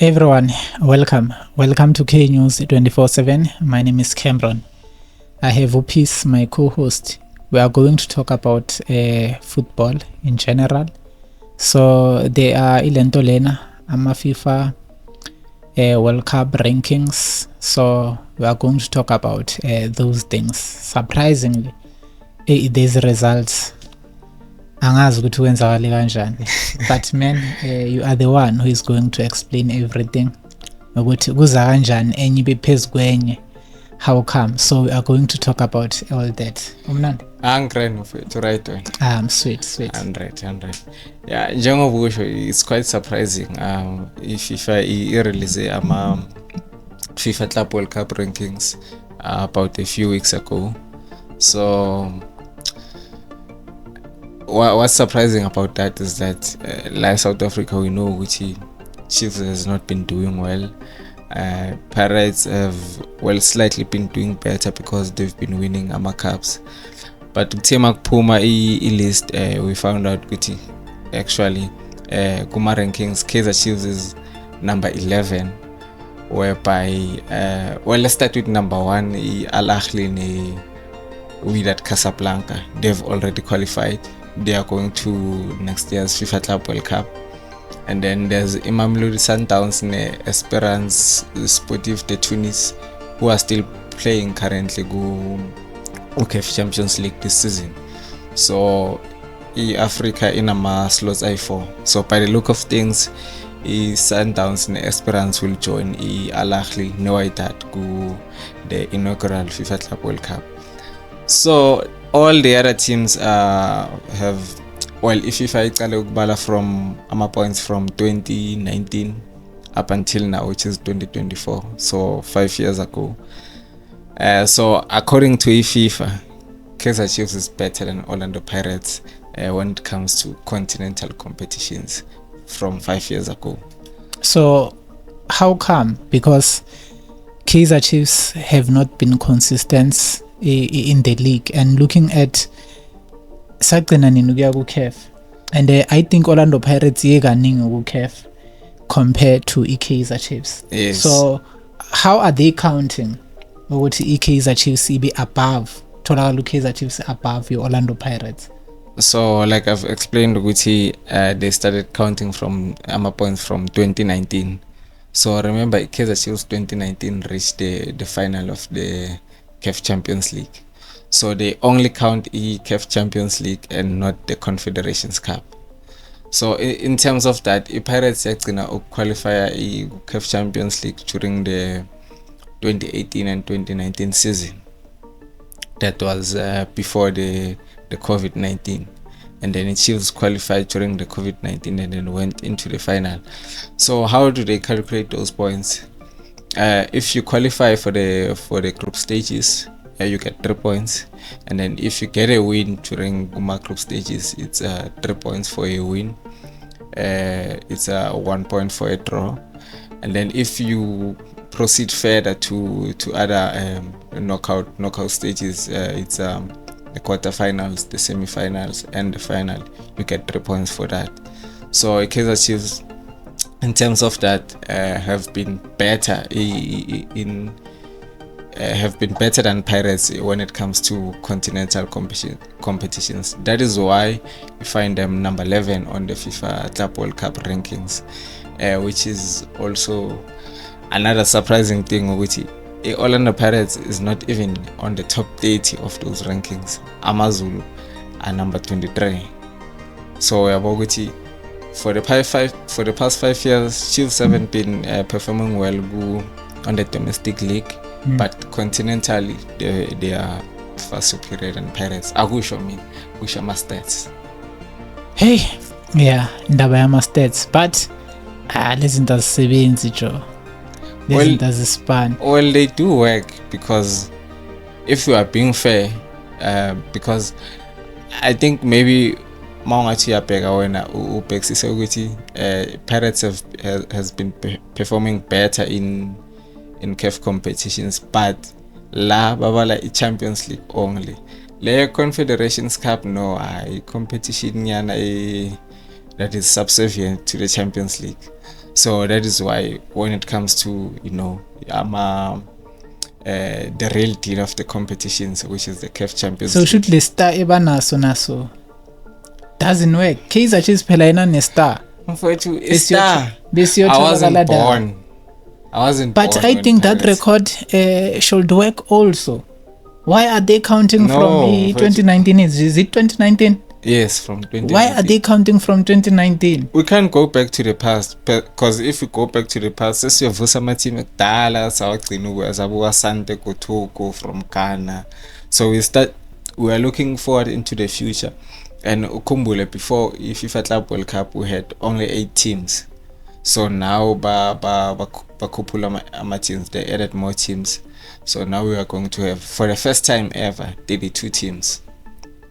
Everyone, welcome. Welcome to K News 24/7. My name is Cameron. I have Upis, my co-host. We are going to talk about football in general. So there are ilento lena ama FIFA World Cup rankings. So we are going to talk about those things. Surprisingly, these results angazi ukuthi wenzakale kanjani, but man, you are the one who is going to explain everything ukuthi kuza kanjani enye ibe phezu kwenye, how come. So we are going to talk about all that. Umnandi Angren to right way. Sweet 100 yeah, njengoba usho, it's quite surprising FIFA i-release ama FIFA Club World Cup rankings about a few weeks ago. So what's surprising about that is that like South Africa, we know which Chiefs has not been doing well. Pirates have slightly been doing better because they've been winning ama cups. But kuthema kuphuma i-list, we found out ukuthi actually kuma rankings Kaizer Chiefs is number 11, whereby let's start with number 1, Al Ahly Wydad Casablanca. They've already qualified. They are going to next year's FIFA Club World Cup. And then there's Mamelodi Sundowns and Esperance Sportive de Tunis, who are still playing currently CAF Champions League this season. So Africa in a slots I4. So by the look of things, Sundowns and Esperance will join Al Ahly Wydad the inaugural FIFA Club World Cup. So all the other teams have, if FIFA iqale ukubala from ama points from 2019 up until now, which is 2024, so 5 years ago. So according to FIFA, Kaizer Chiefs is better than Orlando Pirates when it comes to continental competitions from 5 years ago. So how come? Because Kaizer Chiefs have not been consistent in the league, and looking at sagcina nini kuya ku-CAF, and I think Orlando Pirates yekaningi ku-CAF compared to Kaizer Chiefs. Yes. So how are they counting ukuthi Kaizer Chiefs ibe above, tholakala Kaizer Chiefs above your Orlando Pirates? So like I've explained, they started counting from points from 2019. So remember, Kaizer Chiefs 2019 reached the final of the CAF Champions League. So they only count CAF Champions League and not the Confederations Cup. So in terms of that, Pirates are going to qualify CAF Champions League during the 2018 and 2019 season. That was before the COVID-19. And then Chiefs qualified during the COVID-19 and then went into the final. So how do they calculate those points? If you qualify for the group stages, you get 3 points, and then if you get a win during group stages, it's 3 points for a win. It's 1 point for a draw, and then if you proceed further to other knockout stages, it's the quarterfinals, the semi-finals, and the final. You get 3 points for that. So Kaizer Chiefs, in terms of that, have been better have been better than Pirates when it comes to continental competitions. That is why you find them number 11 on the FIFA Club World Cup rankings, which is also another surprising thing, which Orlando Pirates is not even on the top 30 of those rankings. Amazulu are number 23. So for the past 5 years, Chiefs haven't been performing well on the domestic league, but continentally they are far superior than Pirates. Agusho my stats. Hey, yeah, ndaba yama stats, but listen to sebenzi jo. Listen to the span. Well, they do work, because if you are being fair, because I think maybe Pirates has been performing better in CAF competitions, but la babala Champions League only. Le Confederations Cup no competition that is subservient to the Champions League. So that is why when it comes to, the real deal of the competitions, which is the CAF Champions So League. should le star ebanaso naso doesn't work. Kaizer Chiefs phela ina ne star. Mfowethu, a star. I wasn't but born I when think that Pirates- record should work also. Why are they counting No, from 2019? Is it 2019? Yes, from 2019. Why are they counting from 2019? We can't go back to the past, because if we go back to the past, sesiyovusa amateam ekudala sawagcina ukwazabuka Sante Kotoko from Ghana. So we are looking forward into the future. And ukhumbule, before FIFA Club World Cup we had only 8 teams. So now bakhuphula ama teams, they added more teams. So now we are going to have, for the first time ever, 32 teams.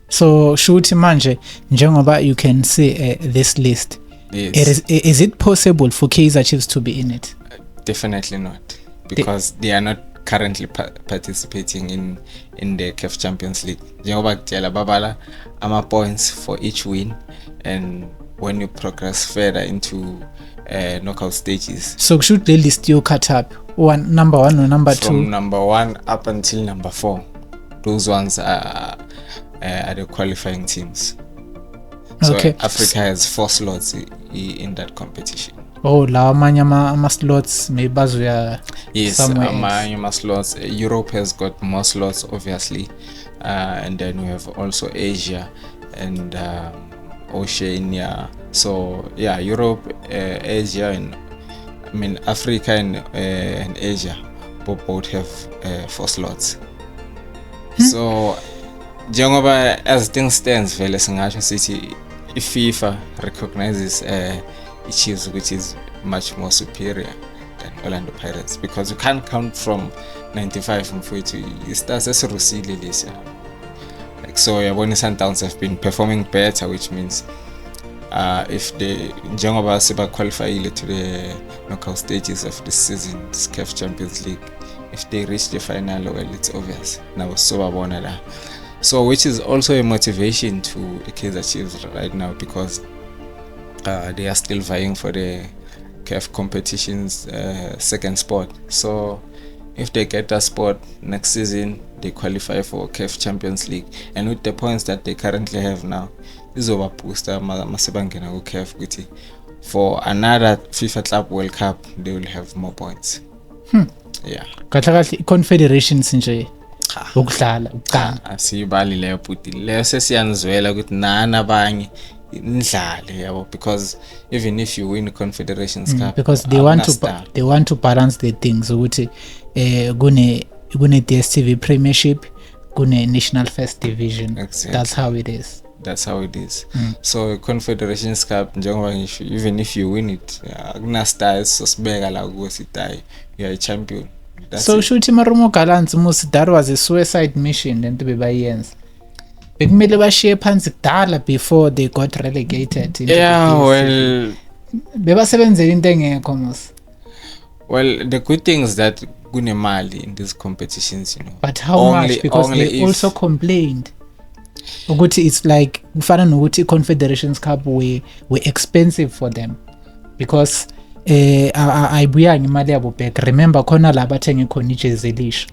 So shuthi manje njengoba you can see this list. Yes. Is it possible for Kaizer Chiefs to be in it? Definitely not, because they are not currently participating in the CAF Champions League. Njengoba kutshela babala ama points for each win, and when you progress further into knockout stages. So should the list you cut up number 1 or number 2? From number 1 up until number 4, those ones are the qualifying teams. So okay. Africa has 4 slots in that competition. Oh, la amanye ama slots maybe bazoya somewhere. Yes, amanye slots. Europe has got more slots, obviously, and then we have also Asia and Oceania. So yeah, Europe, Asia, and Africa and Asia both have 4 slots. So njengoba as things stands, vele singasho sithi FIFA recognizes Chiefs, which is much more superior than Orlando Pirates, because you can't count from 95 mfowethu. It starts as Rusile this year. Like, so yabona Sundowns have been performing better, which means if they njengoba seba qualified to the knockout stages of this season, this CAF Champions League, if they reach the final, well, it's obvious now. So babona la, so which is also a motivation to Kaizer Chiefs right now, because they are still vying for the CAF competition's second spot. So if they get that spot next season, they qualify for CAF Champions League, and with the points that they currently have now, this over booster masebangena ku CAF ukuthi for another FIFA Club World Cup they will have more points. Yeah. Kahle confederations nje ukudlala ukugana. Asibali leyo puti. Leyo sesiyanizwela ukuthi nana abanye indlale yabo, because even if you win the Confederations Cup, because they want to balance the things ukuthi kune DStv Premiership, kune National First Division. Exactly. That's how it is. So Confederations Cup njengoba ngisho, even if you win it, akuna stars sosibeka la ukuthi you are a champion. So shuthi Marumo Gallants musi that was a suicide mission lento bebayenza. Bekumele bashiye phansi kudala before they got relegated. Well, bebasebenzela into engekho mos. Well, the good thing is that kunemali in these competitions, But how much? Because they also complained ukuthi it's like kufana nokuthi Confederations Cup were expensive for them, because ayibuyanga imali yabo back. Remember khona la bathenge khona ijezi elisha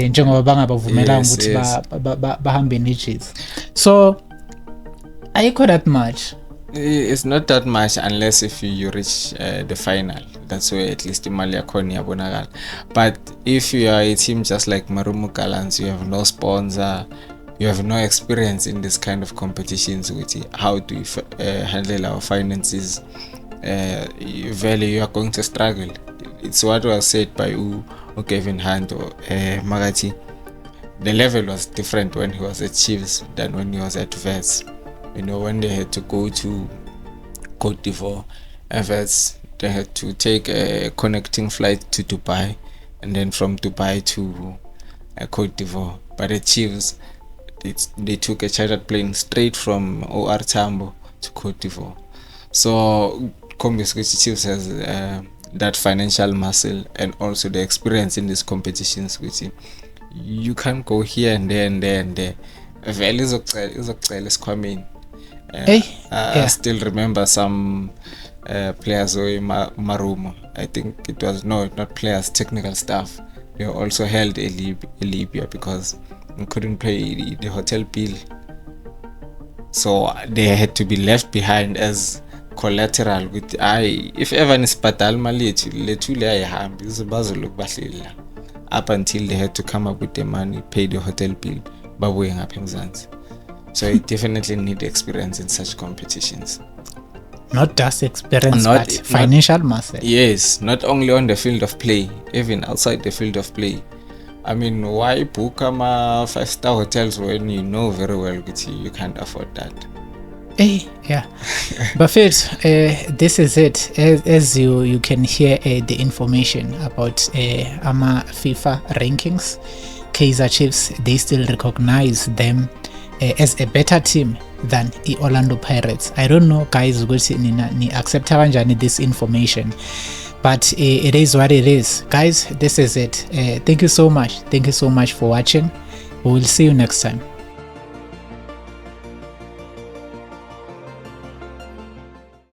njengoba bangabavumelanga ukuthi bahambe nejezi. So ayikho that much. It's not that much unless if you reach the final. That's where at least imali yakhona iyabonakala. But if you are a team just like Marumo Gallants, you have no sponsor, you have no experience in this kind of competitions, with how do you handle our finances, you are going to struggle. It's what was said by Kevin Hunt or Magati. The level was different when he was at Chiefs than when he was at Vets. When they had to go to Cote d'Ivoire, Vets, they had to take a connecting flight to Dubai, and then from Dubai to Cote d'Ivoire. But at Chiefs, they took a chartered plane straight from OR Tambo to Cote d'Ivoire. So Kombis Chiefs has that financial muscle and also the experience in these competitions, which you can't go here and there and there and there. Vele izocela esikhwameni. I still remember some players or Marumo. I think it was not players, technical staff. They also held a Libya because they couldn't pay the hotel bill, so they had to be left behind as collateral. With if ever nisibhadala imali yethu lethu le ayihambi bazoloku bahleli la up until they had to come up with the money, pay the hotel bill, babuye ngapha eMzansi. So you definitely need experience in such competitions. Not just experience, but financial muscle. Yes, not only on the field of play, even outside the field of play. I mean, why book 5-star hotels when you know very well that you can't afford that? Hey, yeah. Buffett, this is it. As you can hear the information about AMA FIFA rankings, Kaizer Chiefs, they still recognize them as a better team than the Orlando Pirates. I don't know, guys, ni accept this information, but it is what it is. Guys, this is it. Thank you so much. Thank you so much for watching. We will see you next time.